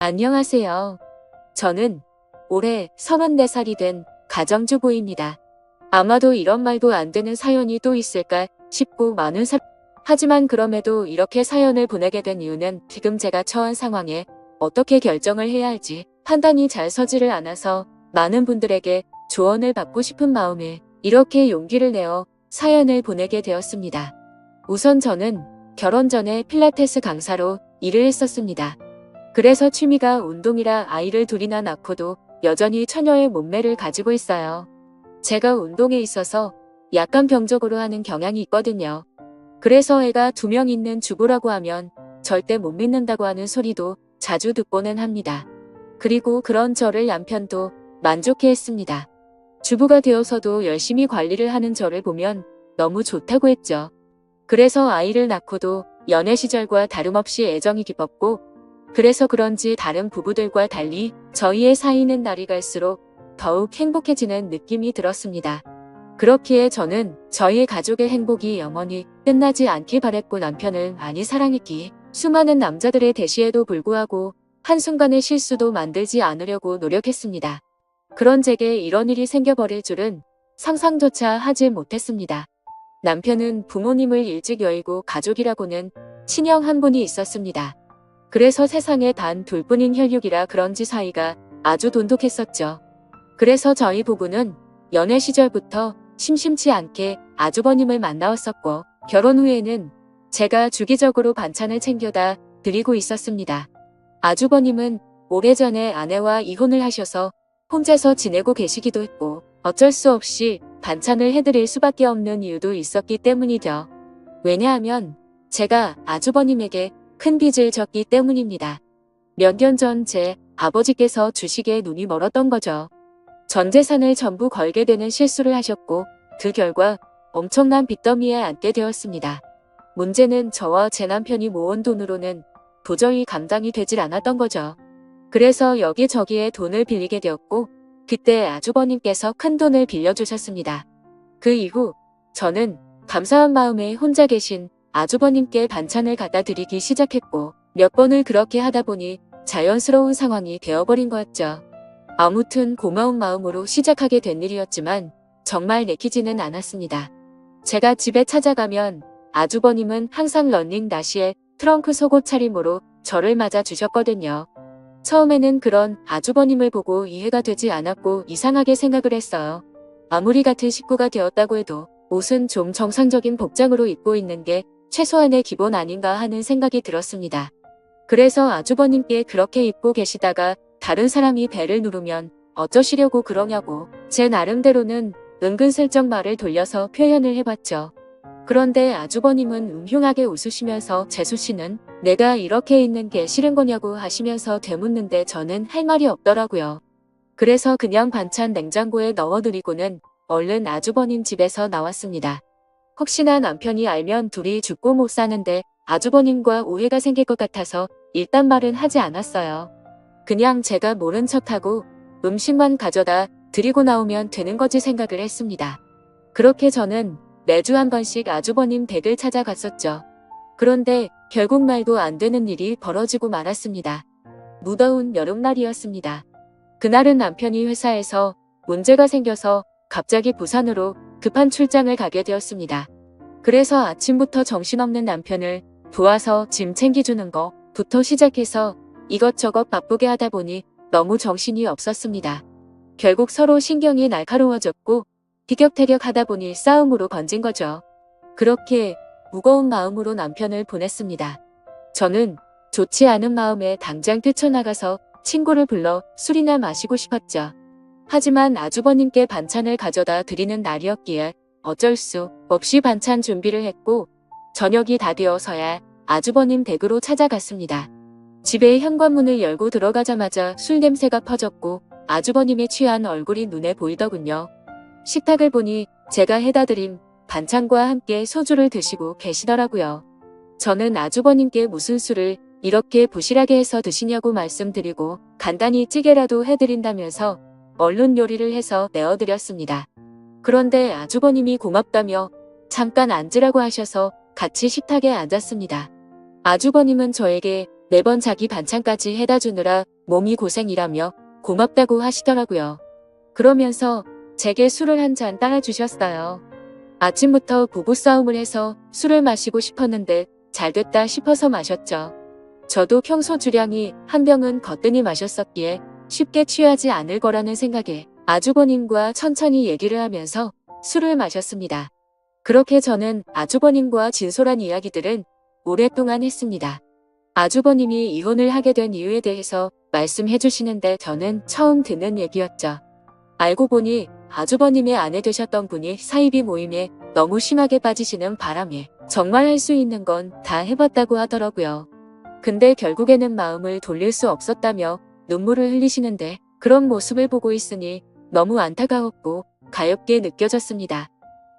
안녕하세요. 저는 올해 34살이 된 가정주부입니다. 아마도 이런 말도 안 되는 사연이 또 있을까 싶고 많은 하지만 그럼에도 이렇게 사연을 보내게 된 이유는 지금 제가 처한 상황에 어떻게 결정을 해야 할지 판단이 잘 서지를 않아서 많은 분들에게 조언을 받고 싶은 마음에 이렇게 용기를 내어 사연을 보내게 되었습니다. 우선 저는 결혼 전에 필라테스 강사로 일을 했었습니다. 그래서 취미가 운동이라 아이를 둘이나 낳고도 여전히 처녀의 몸매를 가지고 있어요. 제가 운동에 있어서 약간 병적으로 하는 경향이 있거든요. 그래서 애가 2명 있는 주부라고 하면 절대 못 믿는다고 하는 소리도 자주 듣고는 합니다. 그리고 그런 저를 남편도 만족해 했습니다. 주부가 되어서도 열심히 관리를 하는 저를 보면 너무 좋다고 했죠. 그래서 아이를 낳고도 연애 시절과 다름없이 애정이 깊었고, 그래서 그런지 다른 부부들과 달리 저희의 사이는 날이 갈수록 더욱 행복해지는 느낌이 들었습니다. 그렇기에 저는 저희 가족의 행복이 영원히 끝나지 않길 바랬고, 남편을 많이 사랑했기에 수많은 남자들의 대시에도 불구하고 한순간의 실수도 만들지 않으려고 노력했습니다. 그런 제게 이런 일이 생겨버릴 줄은 상상조차 하지 못했습니다. 남편은 부모님을 일찍 여의고 가족이라고는 친형 한 분이 있었습니다. 그래서 세상에 단 둘뿐인 혈육이라 그런지 사이가 아주 돈독했었죠. 그래서 저희 부부는 연애 시절부터 심심치 않게 아주버님을 만나왔었고, 결혼 후에는 제가 주기적으로 반찬을 챙겨다 드리고 있었습니다. 아주버님은 오래전에 아내와 이혼을 하셔서 혼자서 지내고 계시기도 했고, 어쩔 수 없이 반찬을 해드릴 수밖에 없는 이유도 있었기 때문이죠. 왜냐하면 제가 아주버님에게 큰 빚을 졌기 때문입니다. 몇 년 전 제 아버지께서 주식에 눈이 멀었던 거죠. 전 재산을 전부 걸게 되는 실수를 하셨고, 그 결과 엄청난 빚더미에 앉게 되었습니다. 문제는 저와 제 남편이 모은 돈으로는 도저히 감당이 되질 않았던 거죠. 그래서 여기저기에 돈을 빌리게 되었고, 그때 아주버님께서 큰 돈을 빌려주셨습니다. 그 이후 저는 감사한 마음에 혼자 계신 아주버님께 반찬을 갖다 드리기 시작했고, 몇 번을 그렇게 하다 보니 자연스러운 상황이 되어버린 거였죠. 아무튼 고마운 마음으로 시작하게 된 일이었지만 정말 내키지는 않았습니다. 제가 집에 찾아가면 아주버님은 항상 러닝 나시에 트렁크 속옷 차림으로 저를 맞아 주셨거든요. 처음에는 그런 아주버님을 보고 이해가 되지 않았고 이상하게 생각을 했어요. 아무리 같은 식구가 되었다고 해도 옷은 좀 정상적인 복장으로 입고 있는 게 최소한의 기본 아닌가 하는 생각이 들었습니다. 그래서 아주버님께 그렇게 입고 계시다가 다른 사람이 배를 누르면 어쩌시려고 그러냐고 제 나름대로는 은근슬쩍 말을 돌려서 표현을 해봤죠. 그런데 아주버님은 음흉하게 웃으시면서 재수씨는 내가 이렇게 있는 게 싫은 거냐고 하시면서 되묻는데 저는 할 말이 없더라고요. 그래서 그냥 반찬 냉장고에 넣어드리고는 얼른 아주버님 집에서 나왔습니다. 혹시나 남편이 알면 둘이 죽고 못 사는데 아주버님과 오해가 생길 것 같아서 일단 말은 하지 않았어요. 그냥 제가 모른 척하고 음식만 가져다 드리고 나오면 되는 거지 생각을 했습니다. 그렇게 저는 매주 한 번씩 아주버님 댁을 찾아갔었죠. 그런데 결국 말도 안 되는 일이 벌어지고 말았습니다. 무더운 여름날이었습니다. 그날은 남편이 회사에서 문제가 생겨서 갑자기 부산으로 급한 출장을 가게 되었습니다. 그래서 아침부터 정신없는 남편을 도와서 짐 챙겨주는 것부터 시작해서 이것저것 바쁘게 하다 보니 너무 정신이 없었습니다. 결국 서로 신경이 날카로워졌고 티격태격 하다 보니 싸움으로 번진 거죠. 그렇게 무거운 마음으로 남편을 보냈습니다. 저는 좋지 않은 마음에 당장 뛰쳐나가서 친구를 불러 술이나 마시고 싶었죠. 하지만 아주버님께 반찬을 가져다 드리는 날이었기에 어쩔 수 없이 반찬 준비를 했고, 저녁이 다 되어서야 아주버님 댁으로 찾아갔습니다. 집의 현관문을 열고 들어가자마자 술 냄새가 퍼졌고 아주버님의 취한 얼굴이 눈에 보이더군요. 식탁을 보니 제가 해다 드린 반찬과 함께 소주를 드시고 계시더라고요. 저는 아주버님께 무슨 술을 이렇게 부실하게 해서 드시냐고 말씀드리고 간단히 찌개라도 해드린다면서 얼른 요리를 해서 내어드렸습니다. 그런데 아주버님이 고맙다며 잠깐 앉으라고 하셔서 같이 식탁에 앉았습니다. 아주버님은 저에게 매번 자기 반찬까지 해다 주느라 몸이 고생이라며 고맙다고 하시더라고요. 그러면서 제게 술을 한 잔 따라주셨어요. 아침부터 부부싸움을 해서 술을 마시고 싶었는데 잘됐다 싶어서 마셨죠. 저도 평소 주량이 한 병은 거뜬히 마셨었기에 쉽게 취하지 않을 거라는 생각에 아주버님과 천천히 얘기를 하면서 술을 마셨습니다. 그렇게 저는 아주버님과 진솔한 이야기들은 오랫동안 했습니다. 아주버님이 이혼을 하게 된 이유에 대해서 말씀해 주시는데 저는 처음 듣는 얘기였죠. 알고 보니 아주버님의 아내 되셨던 분이 사이비 모임에 너무 심하게 빠지시는 바람에 정말 할 수 있는 건 다 해봤다고 하더라고요. 근데 결국에는 마음을 돌릴 수 없었다며 눈물을 흘리시는데 그런 모습을 보고 있으니 너무 안타까웠고 가엾게 느껴졌습니다.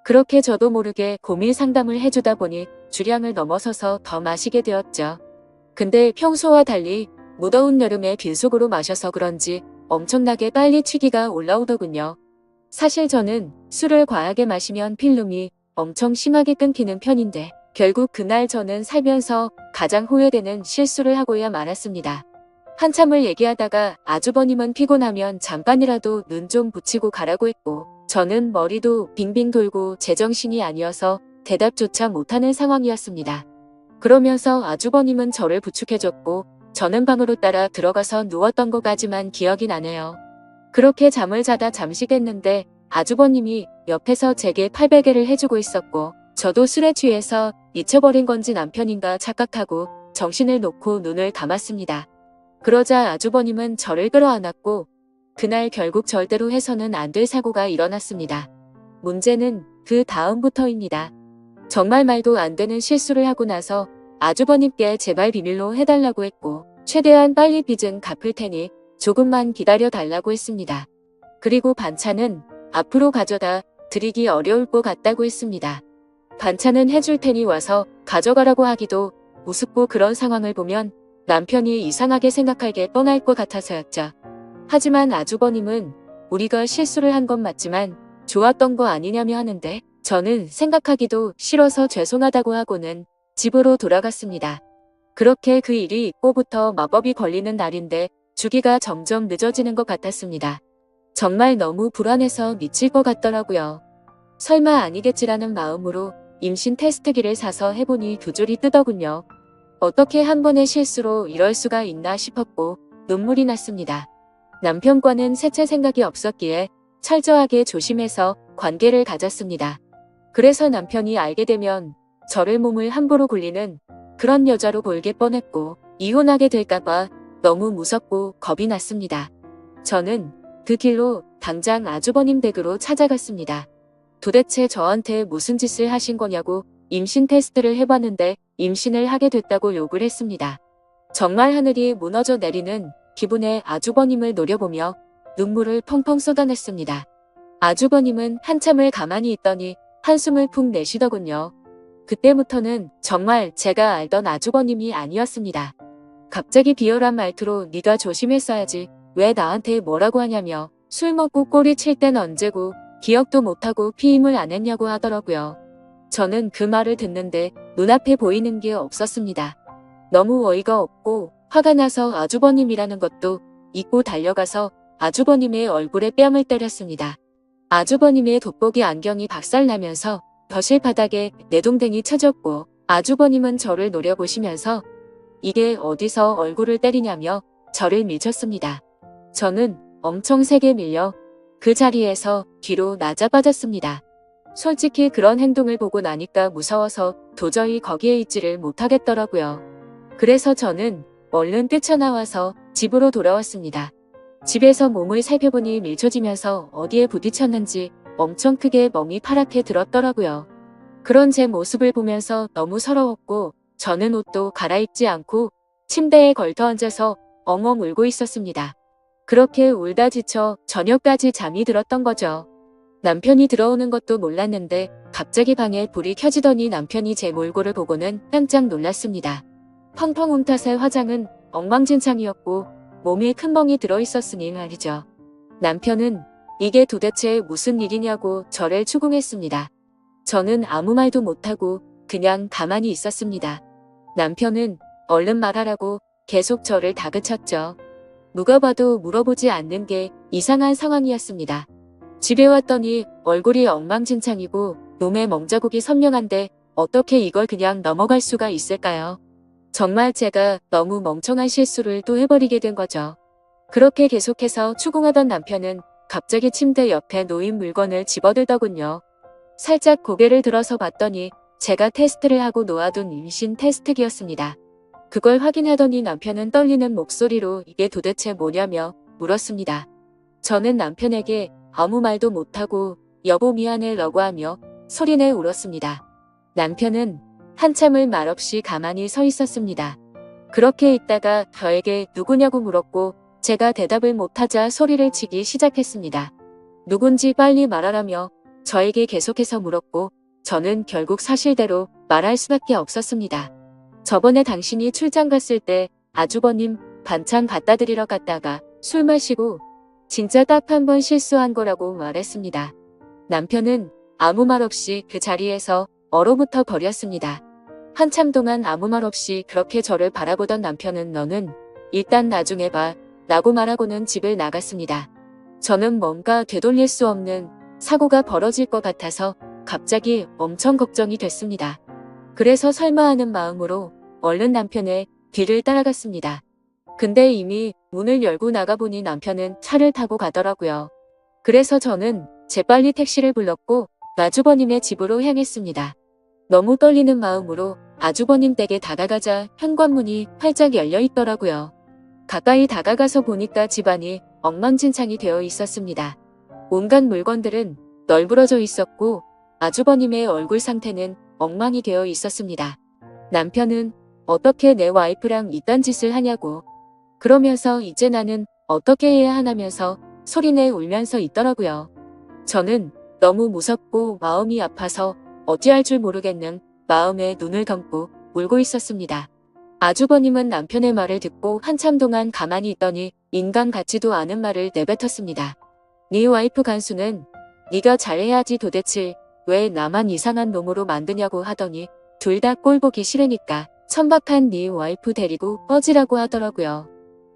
그렇게 저도 모르게 고민 상담을 해주다 보니 주량을 넘어서서 더 마시게 되었죠. 근데 평소와 달리 무더운 여름에 빈속으로 마셔서 그런지 엄청나게 빨리 취기가 올라오더군요. 사실 저는 술을 과하게 마시면 필름이 엄청 심하게 끊기는 편인데 결국 그날 저는 살면서 가장 후회되는 실수를 하고야 말았습니다. 한참을 얘기하다가 아주버님은 피곤하면 잠깐이라도 눈 좀 붙이고 가라고 했고 저는 머리도 빙빙 돌고 제정신이 아니어서 대답조차 못하는 상황이었습니다. 그러면서 아주버님은 저를 부축해줬고 저는 방으로 따라 들어가서 누웠던 것까지만 기억이 나네요. 그렇게 잠을 자다 잠시 깼는데 아주버님이 옆에서 제게 팔베개를 해주고 있었고 저도 술에 취해서 잊혀버린 건지 남편인가 착각하고 정신을 놓고 눈을 감았습니다. 그러자 아주버님은 저를 끌어안았고 그날 결국 절대로 해서는 안 될 사고가 일어났습니다. 문제는 그 다음부터입니다. 정말 말도 안 되는 실수를 하고 나서 아주버님께 제발 비밀로 해달라고 했고 최대한 빨리 빚은 갚을 테니 조금만 기다려 달라고 했습니다. 그리고 반찬은 앞으로 가져다 드리기 어려울 것 같다고 했습니다. 반찬은 해줄 테니 와서 가져가라고 하기도 우습고 그런 상황을 보면 남편이 이상하게 생각할 게 뻔할 것 같아서였죠. 하지만 아주버님은 우리가 실수를 한 건 맞지만 좋았던 거 아니냐며 하는데 저는 생각하기도 싫어서 죄송하다고 하고는 집으로 돌아갔습니다. 그렇게 그 일이 있고부터 마법이 걸리는 날인데 주기가 점점 늦어지는 것 같았습니다. 정말 너무 불안해서 미칠 것 같더라고요. 설마 아니겠지라는 마음으로 임신 테스트기를 사서 해보니 두 줄이 뜨더군요. 어떻게 한 번의 실수로 이럴 수가 있나 싶었고 눈물이 났습니다. 남편과는 셋째 생각이 없었기에 철저하게 조심해서 관계를 가졌습니다. 그래서 남편이 알게 되면 저를 몸을 함부로 굴리는 그런 여자로 보이게 뻔했고 이혼하게 될까봐 너무 무섭고 겁이 났습니다. 저는 그 길로 당장 아주버님 댁으로 찾아갔습니다. 도대체 저한테 무슨 짓을 하신 거냐고 임신 테스트를 해봤는데 임신을 하게 됐다고 욕을 했습니다. 정말 하늘이 무너져 내리는 기분에 아주버님을 노려보며 눈물을 펑펑 쏟아냈습니다. 아주버님은 한참을 가만히 있더니 한숨을 푹 내쉬더군요. 그때부터는 정말 제가 알던 아주버님이 아니었습니다. 갑자기 비열한 말투로 네가 조심했어야지 왜 나한테 뭐라고 하냐며 술 먹고 꼬리 칠 땐 언제고 기억도 못하고 피임을 안 했냐고 하더라고요. 저는 그 말을 듣는데 눈앞에 보이는 게 없었습니다. 너무 어이가 없고 화가 나서 아주버님이라는 것도 잊고 달려가서 아주버님의 얼굴에 뺨을 때렸습니다. 아주버님의 돋보기 안경이 박살나면서 거실 바닥에 내동댕이 쳐졌고 아주버님은 저를 노려보시면서 이게 어디서 얼굴을 때리냐며 저를 밀쳤습니다. 저는 엄청 세게 밀려 그 자리에서 뒤로 나자빠졌습니다. 솔직히 그런 행동을 보고 나니까 무서워서 도저히 거기에 있지를 못하겠더라고요. 그래서 저는 얼른 뛰쳐나와서 집으로 돌아왔습니다. 집에서 몸을 살펴보니 밀쳐지면서 어디에 부딪혔는지 엄청 크게 멍이 파랗게 들었더라고요. 그런 제 모습을 보면서 너무 서러웠고 저는 옷도 갈아입지 않고 침대에 걸터 앉아서 엉엉 울고 있었습니다. 그렇게 울다 지쳐 저녁까지 잠이 들었던 거죠. 남편이 들어오는 것도 몰랐는데 갑자기 방에 불이 켜지더니 남편이 제 몰골을 보고는 깜짝 놀랐습니다. 펑펑 운 탓에 화장은 엉망진창이었고 몸에 큰 멍이 들어있었으니 말이죠. 남편은 이게 도대체 무슨 일이냐고 저를 추궁했습니다. 저는 아무 말도 못하고 그냥 가만히 있었습니다. 남편은 얼른 말하라고 계속 저를 다그쳤죠. 누가 봐도 물어보지 않는 게 이상한 상황이었습니다. 집에 왔더니 얼굴이 엉망진창이고 몸에 멍자국이 선명한데 어떻게 이걸 그냥 넘어갈 수가 있을까요? 정말 제가 너무 멍청한 실수를 또 해버리게 된 거죠. 그렇게 계속해서 추궁하던 남편은 갑자기 침대 옆에 놓인 물건을 집어들더군요. 살짝 고개를 들어서 봤더니 제가 테스트를 하고 놓아둔 임신 테스트기였습니다. 그걸 확인하더니 남편은 떨리는 목소리로 이게 도대체 뭐냐며 물었습니다. 저는 남편에게 아무 말도 못하고 여보 미안해 라고 하며 소리내 울었습니다. 남편은 한참을 말없이 가만히 서 있었습니다. 그렇게 있다가 저에게 누구냐고 물었고 제가 대답을 못하자 소리를 치기 시작했습니다. 누군지 빨리 말하라며 저에게 계속해서 물었고 저는 결국 사실대로 말할 수밖에 없었습니다. 저번에 당신이 출장 갔을 때 아주버님 반찬 갖다 드리러 갔다가 술 마시고 진짜 딱 한 번 실수한 거라고 말했습니다. 남편은 아무 말 없이 그 자리에서 얼어붙어 버렸습니다. 한참 동안 아무 말 없이 그렇게 저를 바라보던 남편은 너는 일단 나중에 봐 라고 말하고는 집을 나갔습니다. 저는 뭔가 되돌릴 수 없는 사고가 벌어질 것 같아서 갑자기 엄청 걱정이 됐습니다. 그래서 설마 하는 마음으로 얼른 남편의 뒤를 따라갔습니다. 근데 이미 문을 열고 나가보니 남편은 차를 타고 가더라고요. 그래서 저는 재빨리 택시를 불렀고 아주버님의 집으로 향했습니다. 너무 떨리는 마음으로 아주버님 댁에 다가가자 현관문이 활짝 열려 있더라고요. 가까이 다가가서 보니까 집안이 엉망진창이 되어 있었습니다. 온갖 물건들은 널브러져 있었고 아주버님의 얼굴 상태는 엉망이 되어 있었습니다. 남편은 어떻게 내 와이프랑 이딴 짓을 하냐고 그러면서 이제 나는 어떻게 해야 하냐면서 소리내 울면서 있더라고요. 저는 너무 무섭고 마음이 아파서 어찌할 줄 모르겠는 마음에 눈을 감고 울고 있었습니다. 아주버님은 남편의 말을 듣고 한참 동안 가만히 있더니 인간 같지도 않은 말을 내뱉었습니다. 네 와이프 간수는 네가 잘해야지 도대체 왜 나만 이상한 놈으로 만드냐고 하더니 둘 다 꼴보기 싫으니까 천박한 네 와이프 데리고 꺼지라고 하더라고요.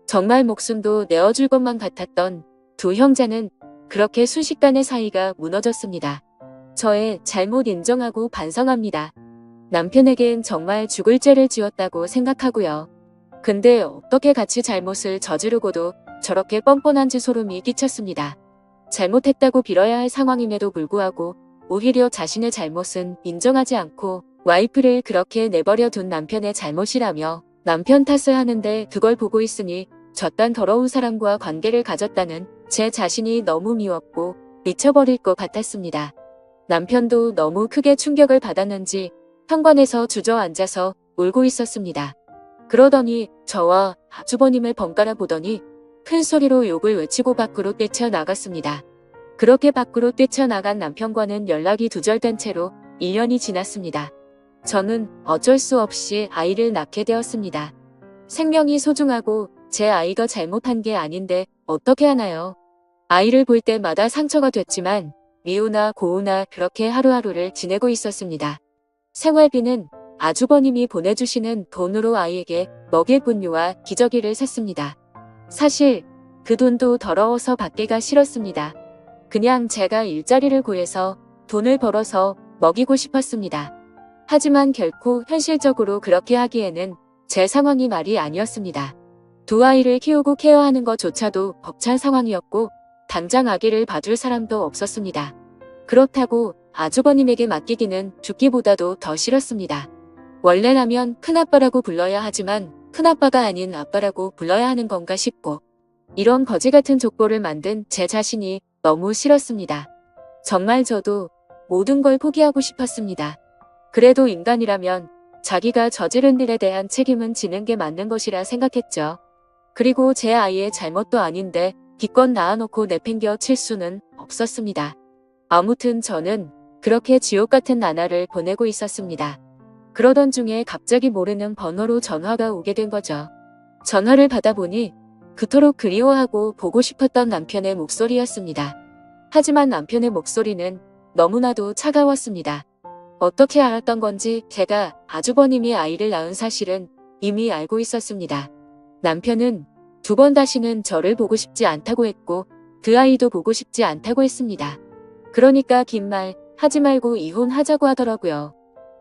정말 목숨도 내어줄 것만 같았던 두 형제는 그렇게 순식간에 사이가 무너졌습니다. 저의 잘못 인정하고 반성합니다. 남편에겐 정말 죽을 죄를 지었다고 생각하고요. 근데 어떻게 같이 잘못을 저지르고도 저렇게 뻔뻔한지 소름이 끼쳤습니다. 잘못했다고 빌어야 할 상황임에도 불구하고 오히려 자신의 잘못은 인정하지 않고 와이프를 그렇게 내버려 둔 남편의 잘못이라며 남편 탓을 하는데 그걸 보고 있으니 저딴 더러운 사람과 관계를 가졌다는 제 자신이 너무 미웠고 미쳐버릴 것 같았습니다. 남편도 너무 크게 충격을 받았는지 현관에서 주저앉아서 울고 있었습니다. 그러더니 저와 아주버님을 번갈아 보더니 큰 소리로 욕을 외치고 밖으로 뛰쳐나갔습니다. 그렇게 밖으로 뛰쳐나간 남편과는 연락이 두절된 채로 1년이 지났습니다. 저는 어쩔 수 없이 아이를 낳게 되었습니다. 생명이 소중하고 제 아이가 잘못한 게 아닌데 어떻게 하나요? 아이를 볼 때마다 상처가 됐지만 미우나 고우나 그렇게 하루하루를 지내고 있었습니다. 생활비는 아주버님이 보내주시는 돈으로 아이에게 먹일 분유와 기저귀를 샀습니다. 사실 그 돈도 더러워서 받기가 싫었습니다. 그냥 제가 일자리를 구해서 돈을 벌어서 먹이고 싶었습니다. 하지만 결코 현실적으로 그렇게 하기에는 제 상황이 말이 아니었습니다. 두 아이를 키우고 케어하는 것조차도 벅찬 상황이었고 당장 아기를 봐줄 사람도 없었습니다. 그렇다고 아주버님에게 맡기기는 죽기보다도 더 싫었습니다. 원래라면 큰아빠라고 불러야 하지만 큰아빠가 아닌 아빠라고 불러야 하는 건가 싶고 이런 거지 같은 족보를 만든 제 자신이 너무 싫었습니다. 정말 저도 모든 걸 포기하고 싶었습니다. 그래도 인간이라면 자기가 저지른 일에 대한 책임은 지는 게 맞는 것이라 생각했죠. 그리고 제 아이의 잘못도 아닌데 기껏 낳아놓고 내팽겨 칠 수는 없었습니다. 아무튼 저는 그렇게 지옥 같은 나날을 보내고 있었습니다. 그러던 중에 갑자기 모르는 번호로 전화가 오게 된 거죠. 전화를 받아보니 그토록 그리워하고 보고 싶었던 남편의 목소리였습니다. 하지만 남편의 목소리는 너무나도 차가웠습니다. 어떻게 알았던 건지 제가 아주버님이 아이를 낳은 사실은 이미 알고 있었습니다. 남편은 두 번 다시는 저를 보고 싶지 않다고 했고 그 아이도 보고 싶지 않다고 했습니다. 그러니까 긴 말 하지 말고 이혼하자고 하더라고요.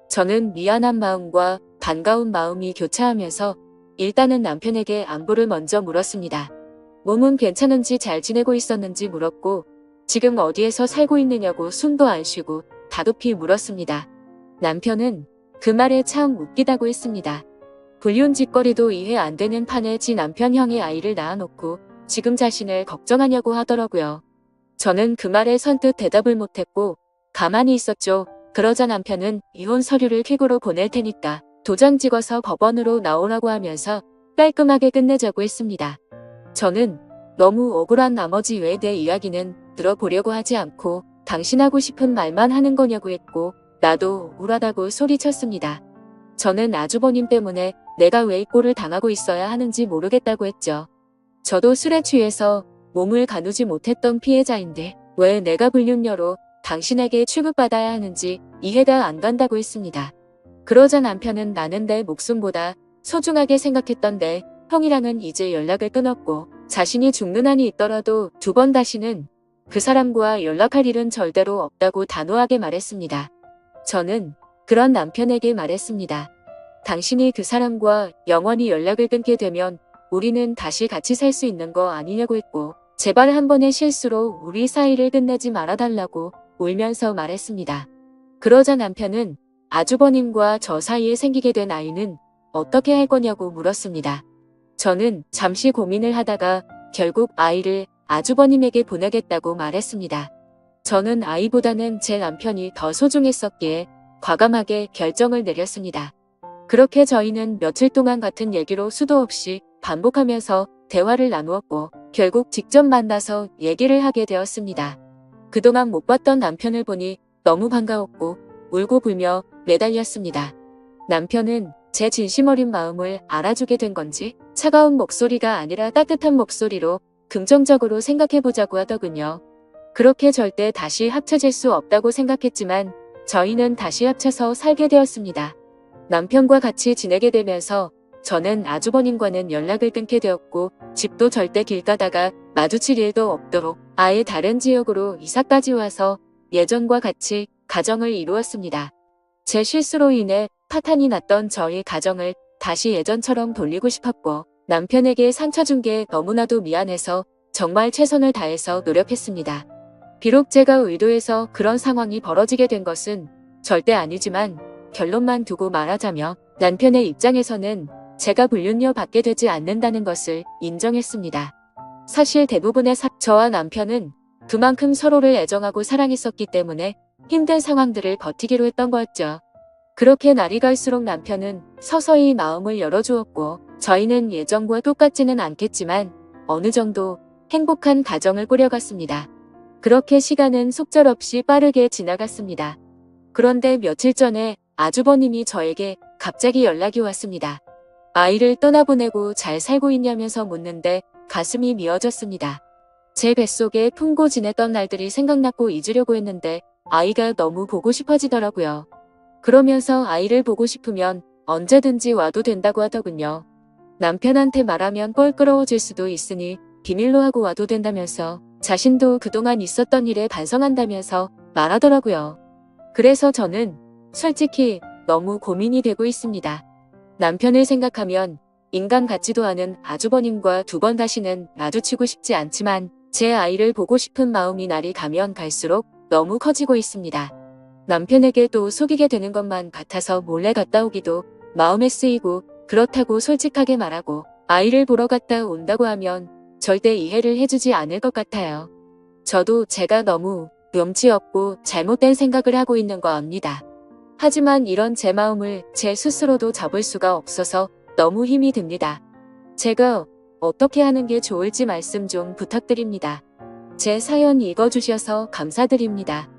저는 미안한 마음과 반가운 마음이 교차하면서 일단은 남편에게 안부를 먼저 물었습니다. 몸은 괜찮은지 잘 지내고 있었는지 물었고 지금 어디에서 살고 있느냐고 숨도 안 쉬고 다급히 물었습니다. 남편은 그 말에 참 웃기다고 했습니다. 불륜 짓거리도 이해 안 되는 판에 지 남편 형의 아이를 낳아놓고 지금 자신을 걱정하냐고 하더라고요. 저는 그 말에 선뜻 대답을 못했고 가만히 있었죠. 그러자 남편은 이혼 서류를 퀵으로 보낼 테니까 도장 찍어서 법원으로 나오라고 하면서 깔끔하게 끝내자고 했습니다. 저는 너무 억울한 나머지 왜 내 이야기는 들어보려고 하지 않고 당신 하고 싶은 말만 하는 거냐고 했고 나도 우울하다고 소리쳤습니다. 저는 아주버님 때문에 내가 왜 이 꼴을 당하고 있어야 하는지 모르겠다고 했죠. 저도 술에 취해서 몸을 가누지 못했던 피해자인데 왜 내가 불륜녀로 당신에게 취급받아야 하는지 이해가 안 간다고 했습니다. 그러자 남편은 나는 내 목숨보다 소중하게 생각했던데 형이랑은 이제 연락을 끊었고 자신이 죽는 한이 있더라도 두 번 다시는 그 사람과 연락할 일은 절대로 없다고 단호하게 말했습니다. 저는 그런 남편에게 말했습니다. 당신이 그 사람과 영원히 연락을 끊게 되면 우리는 다시 같이 살 수 있는 거 아니냐고 했고 제발 한 번의 실수로 우리 사이를 끝내지 말아달라고 울면서 말했습니다. 그러자 남편은 아주버님과 저 사이에 생기게 된 아이는 어떻게 할 거냐고 물었습니다. 저는 잠시 고민을 하다가 결국 아이를 아주버님에게 보내겠다고 말했습니다. 저는 아이보다는 제 남편이 더 소중했었기에 과감하게 결정을 내렸습니다. 그렇게 저희는 며칠 동안 같은 얘기로 수도 없이 반복하면서 대화를 나누었고 결국 직접 만나서 얘기를 하게 되었습니다. 그동안 못 봤던 남편을 보니 너무 반가웠고 울고 불며 매달렸습니다. 남편은 제 진심 어린 마음을 알아주게 된 건지 차가운 목소리가 아니라 따뜻한 목소리로 긍정적으로 생각해보자고 하더군요. 그렇게 절대 다시 합쳐질 수 없다고 생각했지만 저희는 다시 합쳐서 살게 되었습니다. 남편과 같이 지내게 되면서 저는 아주버님과는 연락을 끊게 되었고 집도 절대 길 가다가 마주칠 일도 없도록 아예 다른 지역으로 이사까지 와서 예전과 같이 가정을 이루었습니다. 제 실수로 인해 파탄이 났던 저희 가정을 다시 예전처럼 돌리고 싶었고 남편에게 상처 준 게 너무나도 미안해서 정말 최선을 다해서 노력했습니다. 비록 제가 의도해서 그런 상황이 벌어지게 된 것은 절대 아니지만 결론만 두고 말하자면 남편의 입장에서는 제가 불륜녀 받게 되지 않는다는 것을 인정했습니다. 사실 대부분의 저와 남편은 그만큼 서로를 애정하고 사랑했었기 때문에 힘든 상황들을 버티기로 했던 거였죠. 그렇게 날이 갈수록 남편은 서서히 마음을 열어주었고 저희는 예전과 똑같지는 않겠지만 어느 정도 행복한 가정을 꾸려갔습니다. 그렇게 시간은 속절없이 빠르게 지나갔습니다. 그런데 며칠 전에 아주버님이 저에게 갑자기 연락이 왔습니다. 아이를 떠나보내고 잘 살고 있냐면서 묻는데 가슴이 미어졌습니다. 제 뱃속에 품고 지냈던 날들이 생각났고 잊으려고 했는데 아이가 너무 보고 싶어지더라고요. 그러면서 아이를 보고 싶으면 언제든지 와도 된다고 하더군요. 남편한테 말하면 껄끄러워질 수도 있으니 비밀로 하고 와도 된다면서 자신도 그동안 있었던 일에 반성한다면서 말하더라고요. 그래서 저는 솔직히 너무 고민이 되고 있습니다. 남편을 생각하면 인간 같지도 않은 아주버님과 두 번 다시는 마주치고 싶지 않지만 제 아이를 보고 싶은 마음이 날이 가면 갈수록 너무 커지고 있습니다. 남편에게 또 속이게 되는 것만 같아서 몰래 갔다 오기도 마음에 쓰이고 그렇다고 솔직하게 말하고 아이를 보러 갔다 온다고 하면 절대 이해를 해주지 않을 것 같아요. 저도 제가 너무 염치 없고 잘못된 생각을 하고 있는 거 압니다. 하지만 이런 제 마음을 제 스스로도 잡을 수가 없어서 너무 힘이 듭니다. 제가 어떻게 하는 게 좋을지 말씀 좀 부탁드립니다. 제 사연 읽어주셔서 감사드립니다.